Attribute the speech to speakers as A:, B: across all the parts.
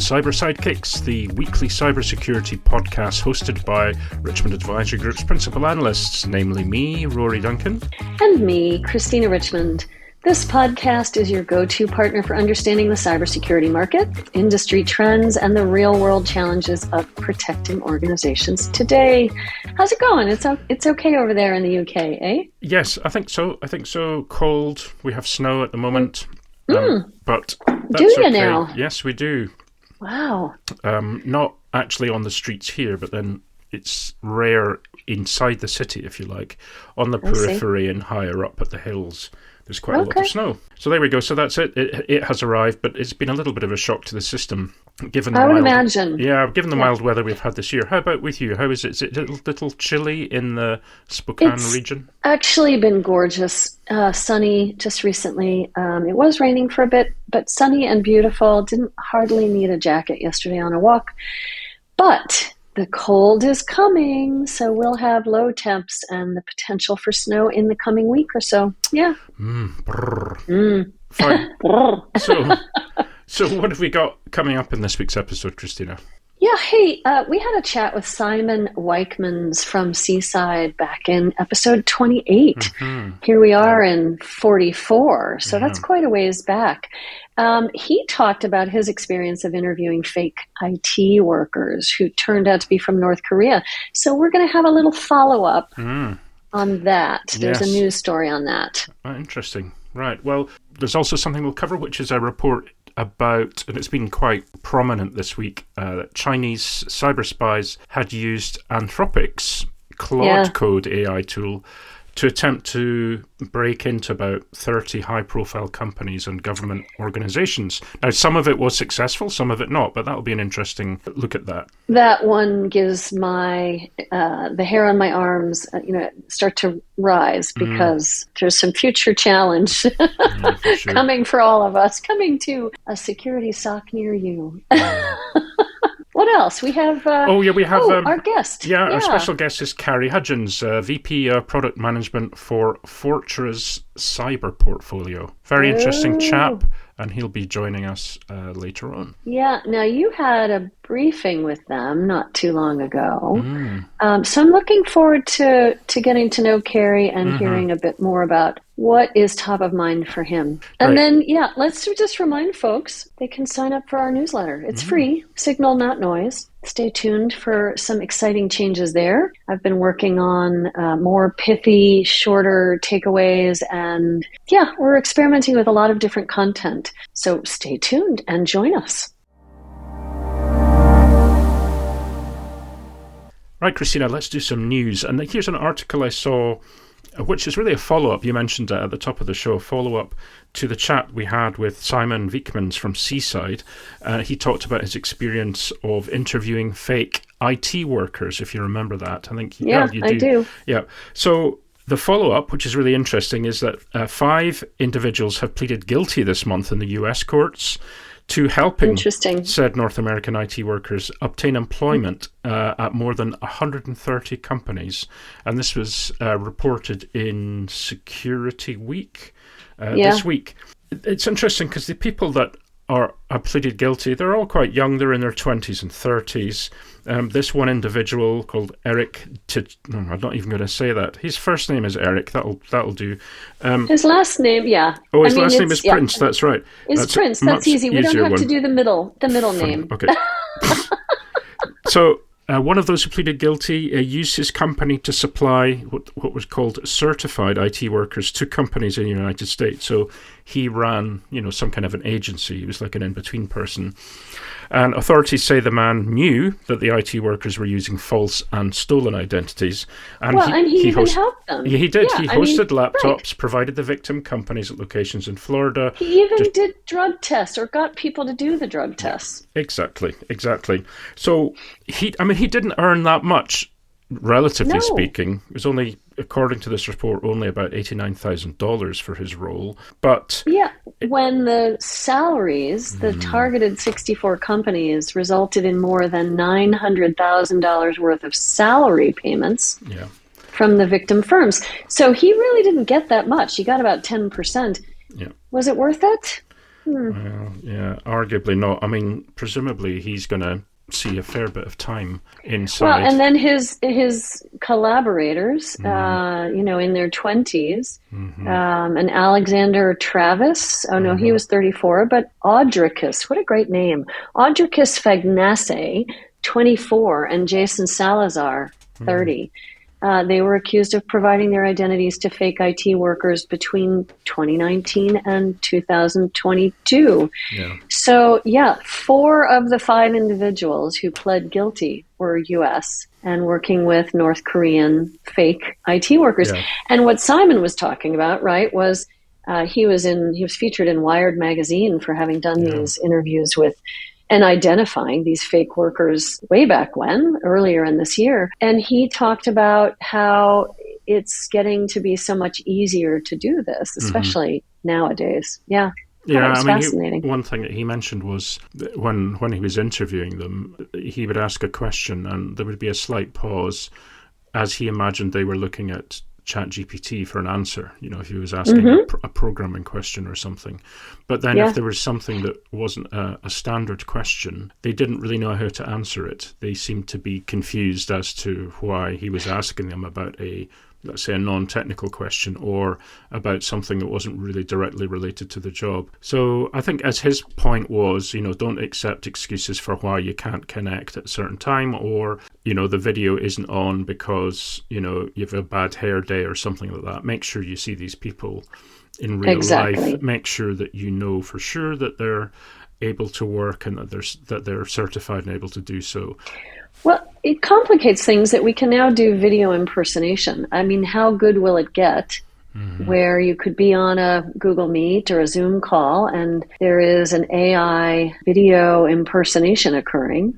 A: Cybersecurity, the weekly cybersecurity podcast hosted by Richmond Advisory Group's principal analysts, namely me, Rory Duncan.
B: And me, Christina Richmond. This podcast is your go-to partner for understanding the cybersecurity market, industry trends, and the real-world challenges of protecting organizations today. How's it going? It's okay over there in the UK, eh?
A: Yes, I think so. Cold. We have snow at the moment. But that's
B: do you
A: okay.
B: now?
A: Yes, we do.
B: Wow.
A: Not actually on the streets here, but then it's rare inside the city, if you like, on the periphery and higher up at the hills. There's quite a lot of snow. So there we go. So that's it. It has arrived, but it's been a little bit of a shock to the system, given the mild weather we've had this year. How about with you? How is it? Is it a little chilly in the Spokane region?
B: Actually been gorgeous. Sunny just recently. It was raining for a bit, but sunny and beautiful. Didn't hardly need a jacket yesterday on a walk. But the cold is coming, so we'll have low temps and the potential for snow in the coming week or so. Yeah.
A: Fine. So what have we got coming up in this week's episode, Christina?
B: Yeah, hey, we had a chat with Simon Weichmans from Seaside back in episode 28. Mm-hmm. Here we are in 44, so that's quite a ways back. He talked about his experience of interviewing fake IT workers who turned out to be from North Korea. So we're going to have a little follow-up on that. There's a news story on that.
A: Interesting. Right. Well, there's also something we'll cover, which is a report about, and it's been quite prominent this week, that Chinese cyber spies had used Anthropic's Claude Code AI tool to attempt to break into about 30 high-profile companies and government organizations. Now, some of it was successful, some of it not, but that'll be an interesting look at that.
B: That one gives my the hair on my arms, start to rise because there's some future challenge coming for all of us, coming to a security SOC near you. What else? We have our guest.
A: Yeah, our special guest is Cary Hudgins, VP Product Management for Fortra's cyber portfolio. Very interesting chap, and he'll be joining us later on.
B: Yeah, now you had a briefing with them not too long ago. So I'm looking forward to getting to know Cary and hearing a bit more about what is top of mind for him. And then, let's just remind folks, they can sign up for our newsletter. It's free, Signal, not noise. Stay tuned for some exciting changes there. I've been working on more pithy, shorter takeaways, and we're experimenting with a lot of different content. So stay tuned and join us.
A: Right, Christina, let's do some news. And here's an article I saw, which is really a follow-up. You mentioned it at the top of the show, a follow-up to the chat we had with Simon Weichmans from Seaside. He talked about his experience of interviewing fake IT workers, if you remember that. I think you do.
B: I do.
A: Yeah. So the follow-up, which is really interesting, is that 5 individuals have pleaded guilty this month in the US courts to helping said North American IT workers obtain employment at more than 130 companies. And this was reported in Security Week this week. It's interesting because the people that are pleaded guilty, they're all quite young. They're in their 20s and 30s. This one individual called Eric, I'm not even going to say that. His first name is Eric. That'll do.
B: His last name,
A: his last name is Prince. That's right.
B: It's Prince. That's easy. We don't have to do the middle name.
A: Okay. So one of those who pleaded guilty used his company to supply what was called certified IT workers to companies in the United States. So he ran, some kind of an agency. He was like an in-between person. And authorities say the man knew that the IT workers were using false and stolen identities. And
B: he even helped them.
A: Yeah, he did. He hosted laptops, provided the victim companies at locations in Florida.
B: He even did drug tests or got people to do the drug tests.
A: Exactly. So he didn't earn that much, relatively speaking. It was only, according to this report, only about $89,000 for his role. But
B: when the salaries, the targeted 64 companies, resulted in more than $900,000 worth of salary payments from the victim firms. So he really didn't get that much. He got about 10%. Yeah. Was it worth it?
A: Well, yeah, arguably not. I mean, presumably he's going to see a fair bit of time inside.
B: Well, and then his collaborators, in their 20s, and Alexander Travis, he was 34, but Audricus, what a great name, Audricus Fagnasse, 24, and Jason Salazar, 30. They were accused of providing their identities to fake IT workers between 2019 and 2022.
A: Yeah.
B: So, 4 of the 5 individuals who pled guilty were U.S. and working with North Korean fake IT workers. Yeah. And what Simon was talking about, right, was he was featured in Wired magazine for having done these interviews with and identifying these fake workers way back when, earlier in this year. And he talked about how it's getting to be so much easier to do this, especially nowadays. Yeah.
A: Yeah,
B: it's fascinating.
A: One thing that he mentioned was that when he was interviewing them, he would ask a question and there would be a slight pause as he imagined they were looking at ChatGPT for an answer, if he was asking a programming question or something. But then if there was something that wasn't a standard question, they didn't really know how to answer it. They seemed to be confused as to why he was asking them about let's say a non-technical question or about something that wasn't really directly related to the job. So I think as his point was, don't accept excuses for why you can't connect at a certain time, or, the video isn't on because, you have a bad hair day or something like that. Make sure you see these people in real life. Make sure that you know for sure that they're able to work and that they're certified and able to do so.
B: Well, it complicates things that we can now do video impersonation. I mean, how good will it get where you could be on a Google Meet or a Zoom call and there is an AI video impersonation occurring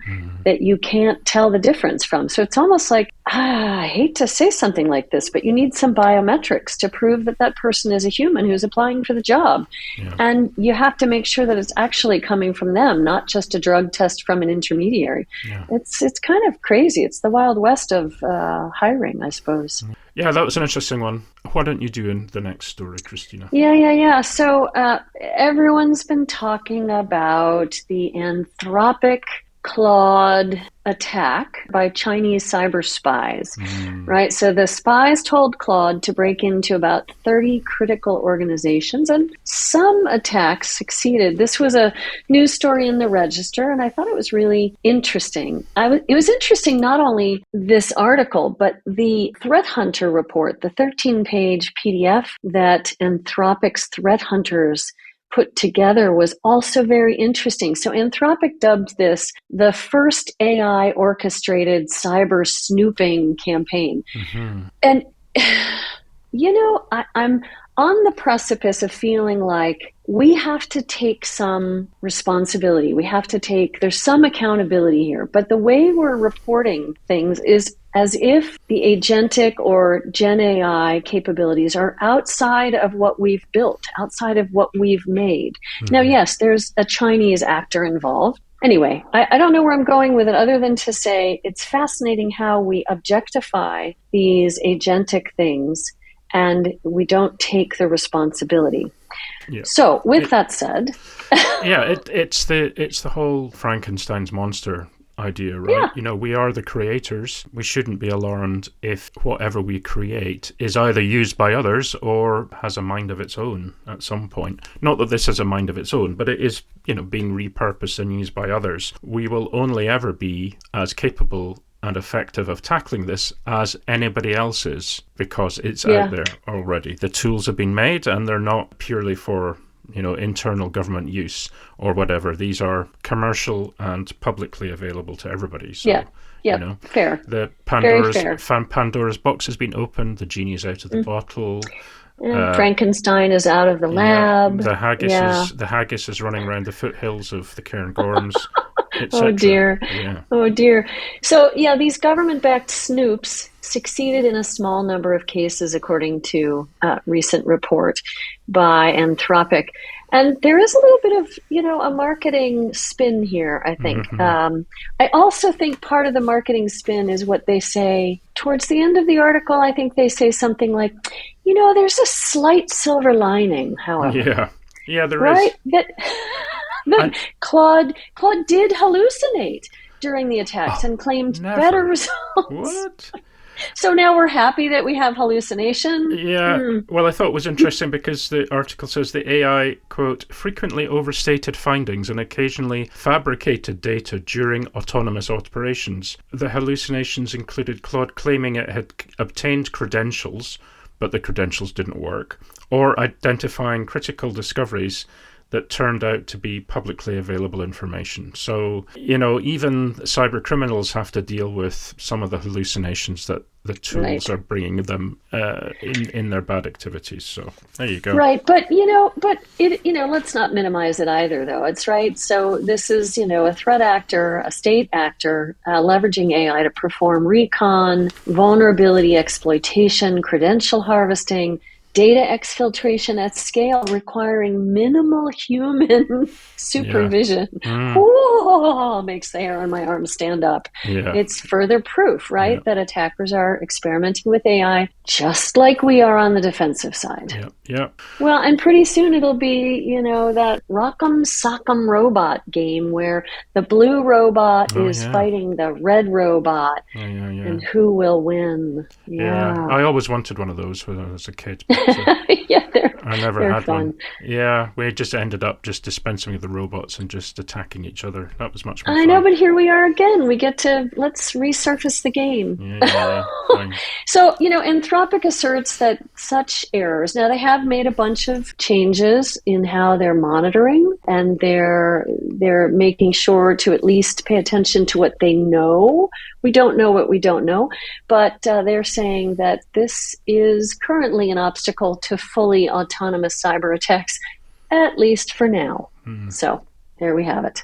B: that you can't tell the difference from? So it's almost like, I hate to say something like this, but you need some biometrics to prove that that person is a human who's applying for the job. Yeah. And you have to make sure that it's actually coming from them, not just a drug test from an intermediary. Yeah. It's kind of crazy. It's the Wild West of hiring, I suppose.
A: Yeah, that was an interesting one. Why don't you do in the next story, Christina?
B: Yeah. So everyone's been talking about the Anthropic Claude attack by Chinese cyber spies, right? So the spies told Claude to break into about 30 critical organizations, and some attacks succeeded. This was a news story in the Register, and I thought it was really interesting. It was interesting not only this article, but the Threat Hunter report, the 13-page PDF that Anthropic's threat hunters put together was also very interesting. So Anthropic dubbed this the first AI orchestrated cyber snooping campaign. And, I'm on the precipice of feeling like we have to take some responsibility. There's some accountability here. But the way we're reporting things is as if the agentic or Gen AI capabilities are outside of what we've built, outside of what we've made. Now, yes, there's a Chinese actor involved. Anyway, I don't know where I'm going with it other than to say it's fascinating how we objectify these agentic things and we don't take the responsibility. Yeah. So, with that said,
A: it's the whole Frankenstein's monster idea, right? Yeah. We are the creators. We shouldn't be alarmed if whatever we create is either used by others or has a mind of its own at some point. Not that this has a mind of its own, but it is, being repurposed and used by others. We will only ever be as capable and effective of tackling this as anybody else is, because it's out there already. The tools have been made and they're not purely for internal government use or whatever. These are commercial and publicly available to everybody. So,
B: fair.
A: The Pandora's box has been opened. The genie's out of the bottle.
B: Frankenstein is out of the lab.
A: The haggis is running around the foothills of the Cairngorms.
B: Oh dear.
A: Yeah.
B: Oh dear. So these government-backed snoops succeeded in a small number of cases, according to a recent report by Anthropic. And there is a little bit of, a marketing spin here, I think. I also think part of the marketing spin is what they say towards the end of the article. I think they say something like, there's a slight silver lining, however.
A: Yeah, there
B: right?
A: is.
B: That Claude did hallucinate during the attacks and claimed better results.
A: What?
B: So now we're happy that we have hallucination?
A: Yeah, well, I thought it was interesting because the article says the AI, quote, frequently overstated findings and occasionally fabricated data during autonomous operations. The hallucinations included Claude claiming it had obtained credentials, but the credentials didn't work, or identifying critical discoveries that turned out to be publicly available information. So, even cyber criminals have to deal with some of the hallucinations that the tools are bringing them in their bad activities. So there you go.
B: Right, but let's not minimize it either, though. It's right. So this is, a threat actor, a state actor, leveraging AI to perform recon, vulnerability exploitation, credential harvesting, data exfiltration at scale requiring minimal human supervision. Whoa, makes the hair on my arm stand up. It's further proof, right, that attackers are experimenting with AI just like we are on the defensive side. Well, and pretty soon it'll be, that Rock'em Sock'em Robot game where the blue robot is fighting the red robot and who will win.
A: I always wanted one of those when I was a kid. I never had
B: fun.
A: one. Yeah, we just ended up just dispensing with the robots and just attacking each other. That was much more fun.
B: I know, but here we are again. We get to, let's resurface the game. So, Anthropic asserts that such errors, now they have made a bunch of changes in how they're monitoring, and they're making sure to at least pay attention to what they know. We don't know what we don't know, but they're saying that this is currently an obstacle to fully autonomous cyber attacks, at least for now. So there we have it.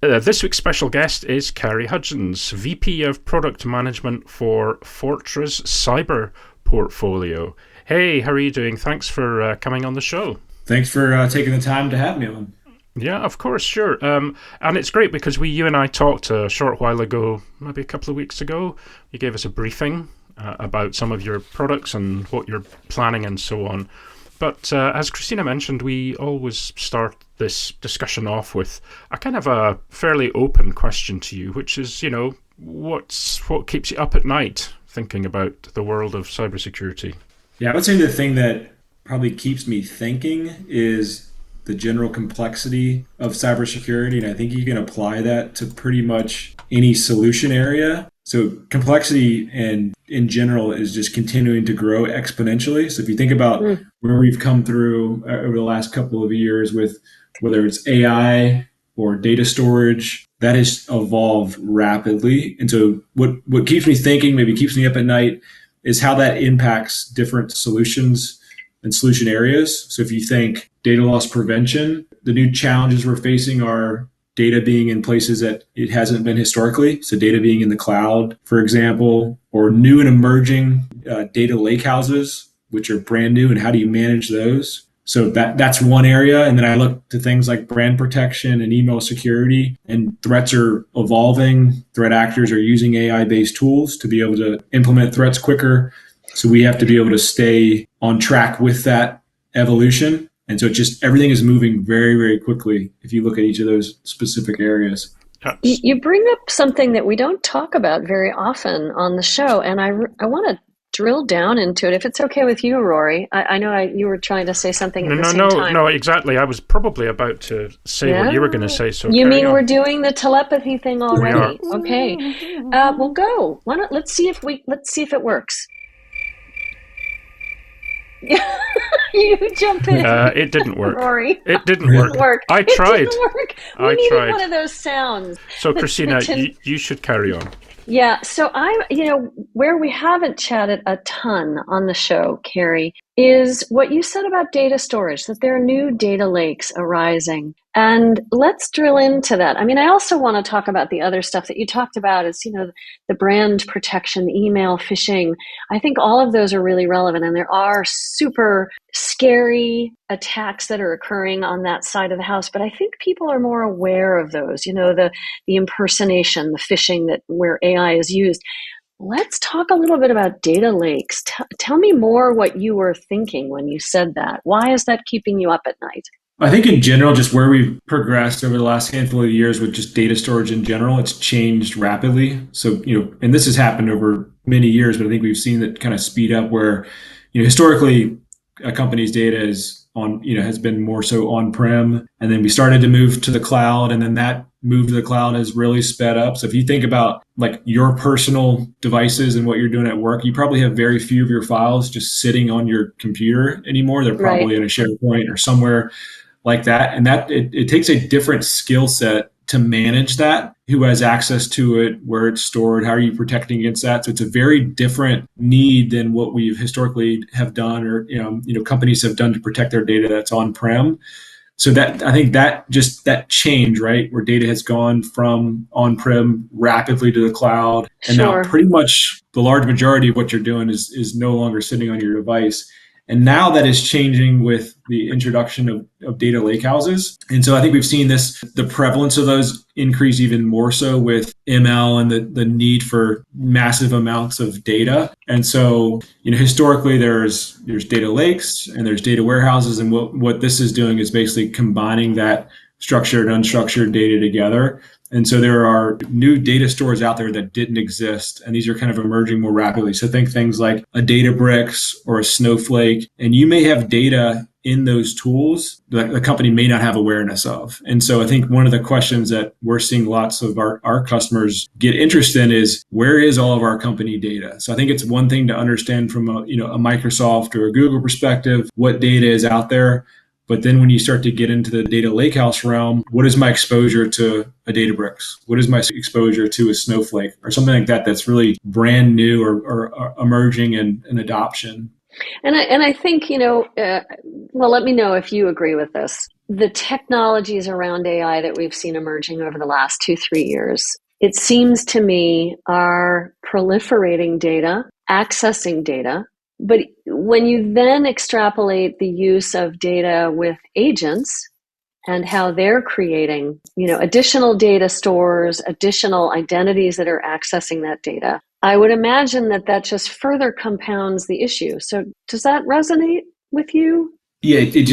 A: This week's special guest is Cary Hudgins, VP of Product Management for Fortra's cyber portfolio. Hey, how are you doing? Thanks for coming on the show.
C: Thanks for taking the time to have me on.
A: Yeah, of course, sure. And it's great because you and I talked a short while ago, maybe a couple of weeks ago. You gave us a briefing about some of your products and what you're planning and so on. But as Christina mentioned, we always start this discussion off with a kind of a fairly open question to you, which is, what keeps you up at night thinking about the world of cybersecurity?
C: Yeah, I would say the thing that probably keeps me thinking is the general complexity of cybersecurity. And I think you can apply that to pretty much any solution area. So complexity and in general is just continuing to grow exponentially. So if you think about where we've come through over the last couple of years with whether it's AI or data storage, that has evolved rapidly. And so what keeps me thinking, maybe keeps me up at night, is how that impacts different solutions and solution areas. So if you think data loss prevention, the new challenges we're facing are data being in places that it hasn't been historically. So data being in the cloud, for example, or new and emerging data lakehouses, which are brand new, and how do you manage those? So that's one area. And then I look to things like brand protection and email security, and threats are evolving. Threat actors are using AI-based tools to be able to implement threats quicker. So we have to be able to stay on track with that evolution. And so just everything is moving very, very quickly if you look at each of those specific areas.
B: You bring up something that we don't talk about very often on the show, and I want to drill down into it, if it's okay with you, Rory. I know you were trying to say something at the same time.
A: No, exactly. I was probably about to say what you were going to say. So
B: you mean we're doing the telepathy thing already? We are. Okay. We'll go. Why not? Let's see if it works. You jump in.
A: It didn't work.
B: Rory.
A: It didn't work. I tried.
B: It didn't work. We needed one of those sounds.
A: So, Christina, you should carry on.
B: Yeah. So where we haven't chatted a ton on the show, Cary, is what you said about data storage, that there are new data lakes arising. And let's drill into that. I mean, I also want to talk about the other stuff that you talked about is, the brand protection, the email phishing. I think all of those are really relevant. And there are super scary attacks that are occurring on that side of the house. But I think people are more aware of those, the impersonation, the phishing where AI is used. Let's talk a little bit about data lakes. Tell me more what you were thinking when you said that. Why is that keeping you up at night?
C: I think in general, just where we've progressed over the last handful of years with just data storage in general, it's changed rapidly. So, and this has happened over many years, but I think we've seen that kind of speed up where, historically a company's data has been more so on-prem, and then we started to move to the cloud, and then that move to the cloud has really sped up. So if you think about like your personal devices and what you're doing at work, you probably have very few of your files just sitting on your computer anymore. They're probably in a SharePoint or somewhere like that. And that it takes a different skill set to manage that, who has access to it, where it's stored, how are you protecting against that. So it's a very different need than what we've historically have done, or companies have done to protect their data that's on-prem. So that, I think that change, right, where data has gone from on-prem rapidly to the cloud, and now pretty much the large majority of what you're doing is no longer sitting on your device. And now that is changing with the introduction of data lakehouses. And so I think we've seen the prevalence of those increase even more so with ML and the need for massive amounts of data. And so, historically there's data lakes and there's data warehouses. And what this is doing is basically combining that structured and unstructured data together. And so there are new data stores out there that didn't exist, and these are kind of emerging more rapidly. So think things like a Databricks or a Snowflake, and you may have data in those tools that the company may not have awareness of. And so I think one of the questions that we're seeing lots of our customers get interested in is, where is all of our company data? So I think it's one thing to understand from a Microsoft or a Google perspective what data is out there. But then when you start to get into the data lakehouse realm, what is my exposure to a Databricks? What is my exposure to a Snowflake or something like that that's really brand new or emerging in adoption?
B: And I think, well, let me know if you agree with this. The technologies around AI that we've seen emerging over the last 2-3 years, it seems to me, are proliferating data, accessing data. But when you then extrapolate the use of data with agents and how they're creating, additional data stores, additional identities that are accessing that data, I would imagine that just further compounds the issue. So does that resonate with you?
C: Yeah, it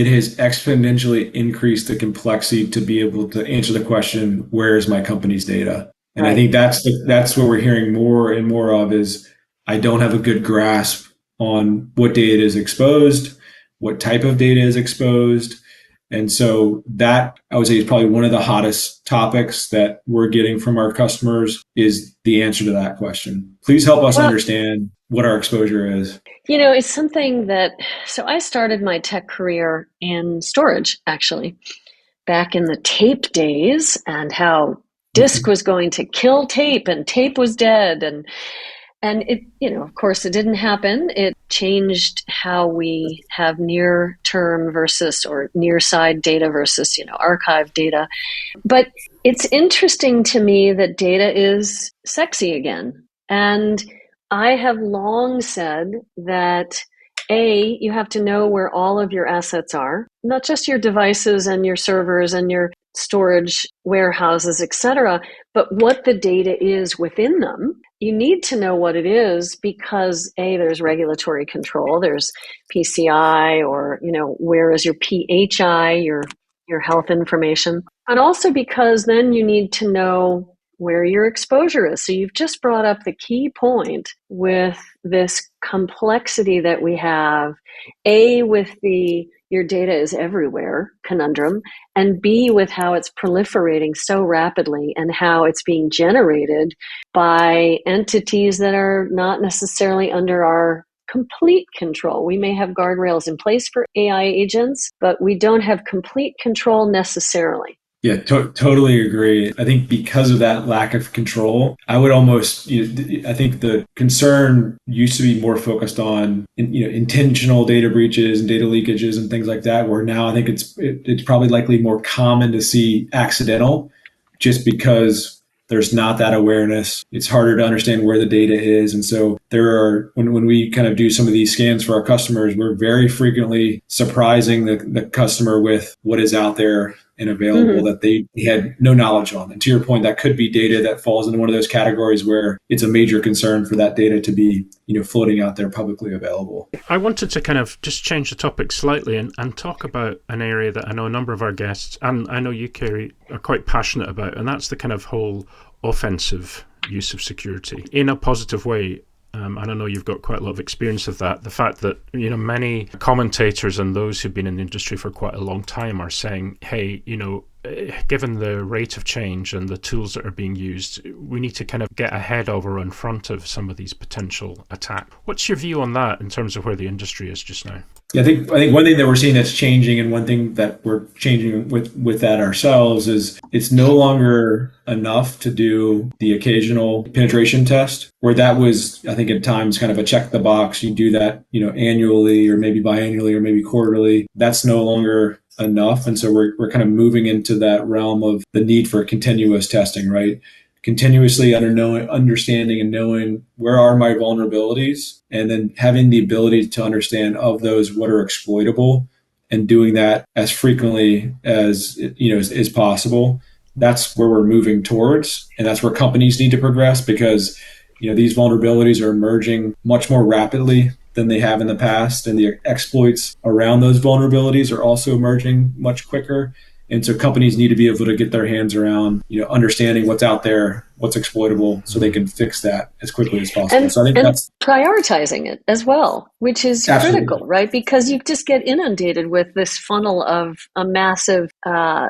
C: has exponentially increased the complexity to be able to answer the question, where is my company's data? And I think that's what we're hearing more and more of is, I don't have a good grasp on what data is exposed, what type of data is exposed. And so that, I would say, is probably one of the hottest topics that we're getting from our customers, is the answer to that question. Please help us understand what our exposure is.
B: It's something so I started my tech career in storage, actually, back in the tape days, and how disk was going to kill tape and tape was dead. And it, of course, it didn't happen. It changed how we have near-term versus or near-side data versus, archive data. But it's interesting to me that data is sexy again. And I have long said that, A, you have to know where all of your assets are, not just your devices and your servers and your storage warehouses, etc., but what the data is within them. You need to know what it is because, A, there's regulatory control, there's PCI, or, where is your PHI, your health information, and also because then you need to know where your exposure is. So you've just brought up the key point with this complexity that we have, A, with your data is everywhere conundrum, and B, with how it's proliferating so rapidly and how it's being generated by entities that are not necessarily under our complete control. We may have guardrails in place for AI agents, but we don't have complete control necessarily.
C: Yeah, totally agree. I think because of that lack of control, I would almost, I think the concern used to be more focused on, intentional data breaches and data leakages and things like that, where now I think it's probably likely more common to see accidental, just because there's not that awareness. It's harder to understand where the data is. And so when we kind of do some of these scans for our customers, we're very frequently surprising the customer with what is out there and available that they had no knowledge on. And to your point, that could be data that falls into one of those categories where it's a major concern for that data to be, floating out there publicly available.
A: I wanted to kind of just change the topic slightly and talk about an area that I know a number of our guests, and I know you, Cary, are quite passionate about, and that's the kind of whole offensive use of security in a positive way. And I know you've got quite a lot of experience of that. The fact that, many commentators and those who've been in the industry for quite a long time are saying, hey, given the rate of change and the tools that are being used, we need to kind of get ahead of or in front of some of these potential attacks. What's your view on that in terms of where the industry is just now?
C: Yeah, I think one thing that we're seeing that's changing, and one thing that we're changing with that ourselves, is it's no longer enough to do the occasional penetration test, where that was, I think, at times kind of a check the box. You do that, annually or maybe biannually or maybe quarterly. That's no longer enough. And so we're kind of moving into that realm of the need for continuous testing, right? Continuously understanding and knowing where are my vulnerabilities, and then having the ability to understand of those what are exploitable, and doing that as frequently as is possible. That's where we're moving towards, and that's where companies need to progress, because these vulnerabilities are emerging much more rapidly than they have in the past, and the exploits around those vulnerabilities are also emerging much quicker. And so companies need to be able to get their hands around, understanding what's out there, what's exploitable, so they can fix that as quickly as possible.
B: So I think that's prioritizing it as well, which is critical, right? Because you just get inundated with this funnel of a massive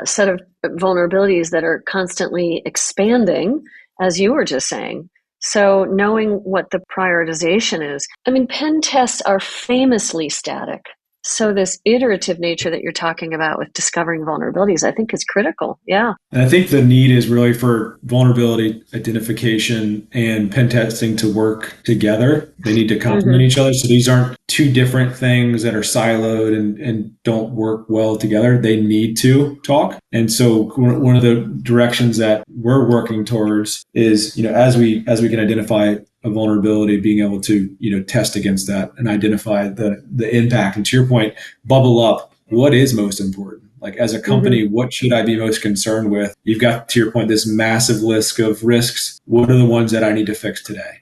B: set of vulnerabilities that are constantly expanding, as you were just saying. So knowing what the prioritization is. I mean, pen tests are famously static. So this iterative nature that you're talking about with discovering vulnerabilities, I think is critical. Yeah.
C: And I think the need is really for vulnerability identification and pen testing to work together. They need to complement each other. So these aren't two different things that are siloed and don't work well together. They need to talk. And so one of the directions that we're working towards is, as we can identify a vulnerability, being able to, test against that and identify the impact. And to your point, bubble up what is most important. Like, as a company, what should I be most concerned with? You've got, to your point, this massive list of risks. What are the ones that I need to fix today?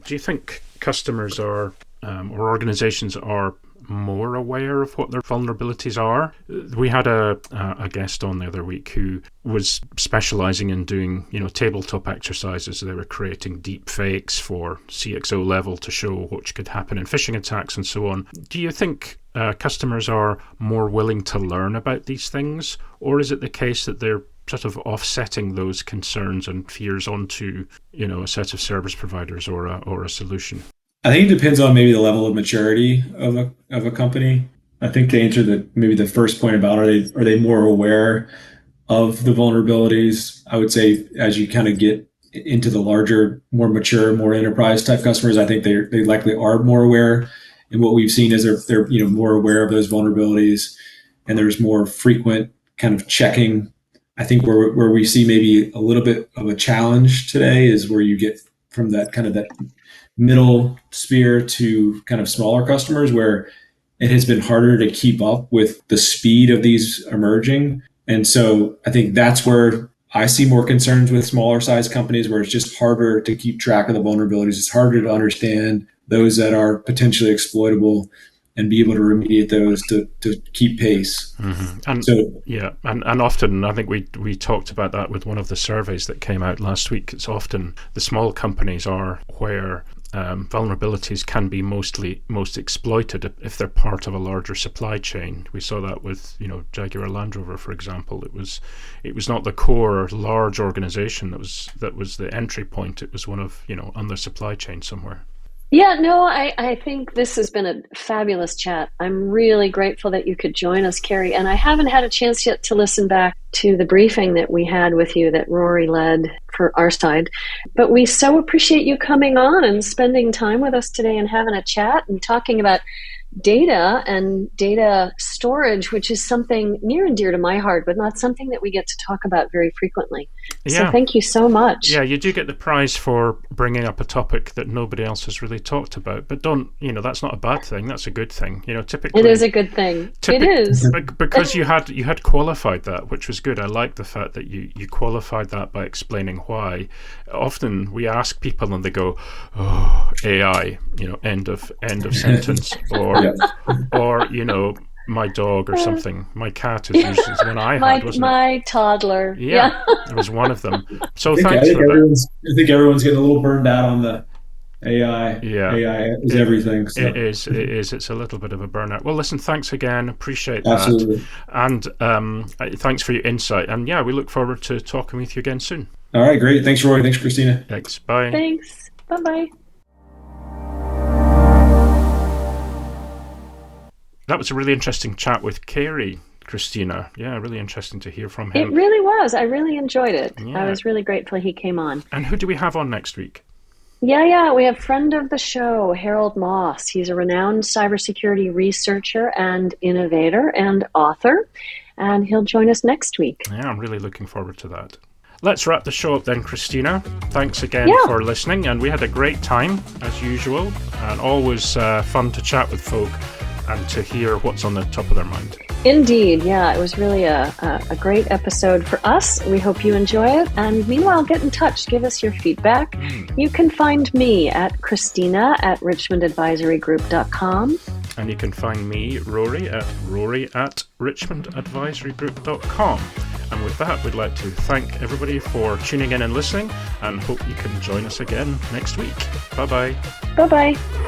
A: Do you think customers or organizations are more aware of what their vulnerabilities are? We had a guest on the other week who was specializing in doing, tabletop exercises. They were creating deep fakes for CXO level to show what could happen in phishing attacks and so on. Do you think customers are more willing to learn about these things, or is it the case that they're sort of offsetting those concerns and fears onto, a set of service providers or a solution?
C: I think it depends on maybe the level of maturity of a company. I think to answer the first point about are they more aware of the vulnerabilities, I would say as you kind of get into the larger, more mature, more enterprise type customers, I think they likely are more aware. And what we've seen is they're more aware of those vulnerabilities, and there's more frequent kind of checking. I think where we see maybe a little bit of a challenge today is where you get from that kind of that middle sphere to kind of smaller customers, where it has been harder to keep up with the speed of these emerging. And so I think that's where I see more concerns with smaller size companies, where it's just harder to keep track of the vulnerabilities. It's harder to understand those that are potentially exploitable and be able to remediate those to keep pace.
A: And so, yeah, and often I think we talked about that with one of the surveys that came out last week. It's often the small companies are where vulnerabilities can be most exploited if they're part of a larger supply chain. We saw that with Jaguar Land Rover, for example. It was not the core large organization that was the entry point. It was one of on the supply chain somewhere.
B: Yeah, no, I think this has been a fabulous chat. I'm really grateful that you could join us, Cary. And I haven't had a chance yet to listen back to the briefing that we had with you that Rory led for our side. But we so appreciate you coming on and spending time with us today and having a chat and talking about data and data storage, which is something near and dear to my heart, but not something that we get to talk about very frequently. So thank you so much.
A: Yeah, you do get the prize for bringing up a topic that nobody else has really talked about. But don't, that's not a bad thing. That's a good thing. Typically
B: it is a good thing. It is.
A: Because you had qualified that, which was good. I like the fact that you qualified that by explaining why. Often we ask people and they go, "Oh, AI," end of sentence, or my dog or something. My cat is usually the one I had, wasn't it?
B: My toddler.
A: Yeah, it was one of them. So thanks for that.
C: I think everyone's getting a little burned out on the AI. Yeah. AI is everything. So.
A: It is. It's a little bit of a burnout. Well, listen, thanks again. Appreciate that.
C: Absolutely.
A: And thanks for your insight. And yeah, we look forward to talking with you again soon.
C: All right, great. Thanks, Rory. Thanks, Christina.
A: Thanks. Bye.
B: Thanks. Bye-bye.
A: That was a really interesting chat with Cary, Christina. Yeah, really interesting to hear from him.
B: It really was. I really enjoyed it. Yeah. I was really grateful he came on.
A: And who do we have on next week?
B: Yeah. We have friend of the show, Harold Moss. He's a renowned cybersecurity researcher and innovator and author, and he'll join us next week.
A: Yeah, I'm really looking forward to that. Let's wrap the show up then, Christina. Thanks again for listening, and we had a great time, as usual, and always fun to chat with folk and to hear what's on the top of their mind.
B: Indeed, yeah. It was really a great episode for us. We hope you enjoy it. And meanwhile, get in touch. Give us your feedback. You can find me at Christina at richmondadvisorygroup.com.
A: And you can find me, Rory at richmondadvisorygroup.com. And with that, we'd like to thank everybody for tuning in and listening, and hope you can join us again next week. Bye-bye.
B: Bye-bye.